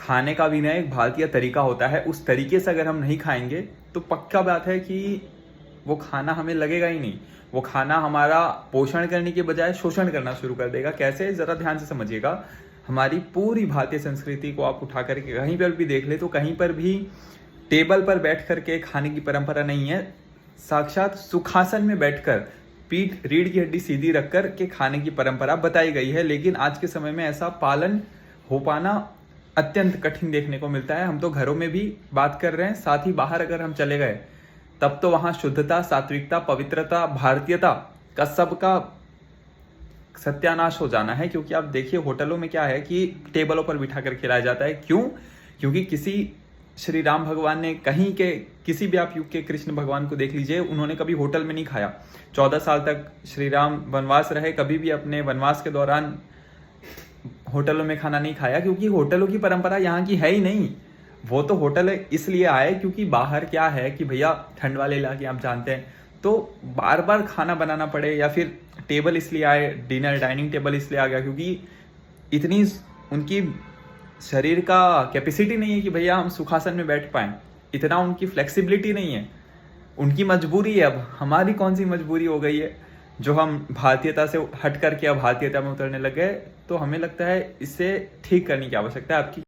खाने का भी ना एक भारतीय तरीका होता है, उस तरीके से अगर हम नहीं खाएंगे तो पक्का बात है कि वो खाना हमें लगेगा ही नहीं। वो खाना हमारा पोषण करने के बजाय शोषण करना शुरू कर देगा। कैसे, जरा ध्यान से समझिएगा। हमारी पूरी भारतीय संस्कृति को आप उठा करके कहीं पर भी देख ले तो कहीं पर भी टेबल पर बैठ करके खाने की परंपरा नहीं है। साक्षात सुखासन में बैठकर पीठ रीढ़ की हड्डी सीधी रखकर के खाने की परंपरा बताई गई है। लेकिन आज के समय में ऐसा पालन हो पाना अत्यंत कठिन देखने को मिलता है। हम तो घरों में भी बात कर रहे हैं, साथ ही बाहर अगर हम चले गए तब तो वहां शुद्धता, सात्विकता, पवित्रता, भारतीयता का सबका सत्यानाश हो जाना है। क्योंकि आप देखिए होटलों में क्या है कि टेबलों पर बिठा कर खिलाया जाता है। क्यों? क्योंकि किसी श्री राम भगवान ने कहीं के किसी भी आप युग के कृष्ण भगवान को देख लीजिए, उन्होंने कभी होटल में नहीं खाया। 14 साल तक श्री राम वनवास रहे, कभी भी अपने वनवास के दौरान होटलों में खाना नहीं खाया, क्योंकि होटलों की परंपरा यहाँ की है ही नहीं। वो तो होटल इसलिए आए क्योंकि बाहर क्या है कि भैया ठंड वाले इलाके आप जानते हैं, तो बार बार खाना बनाना पड़े, या फिर टेबल इसलिए आए, डिनर डाइनिंग टेबल इसलिए आ गया क्योंकि इतनी उनकी शरीर का कैपेसिटी नहीं है कि भैया हम सुखासन में बैठ पाएं। इतना उनकी फ्लेक्सिबिलिटी नहीं है। उनकी मजबूरी है। अब हमारी कौन सी मजबूरी हो गई है जो हम भारतीयता से हट करके अब भारतीयता में उतरने लग गए। तो हमें लगता है इसे ठीक करने की आवश्यकता है आपकी।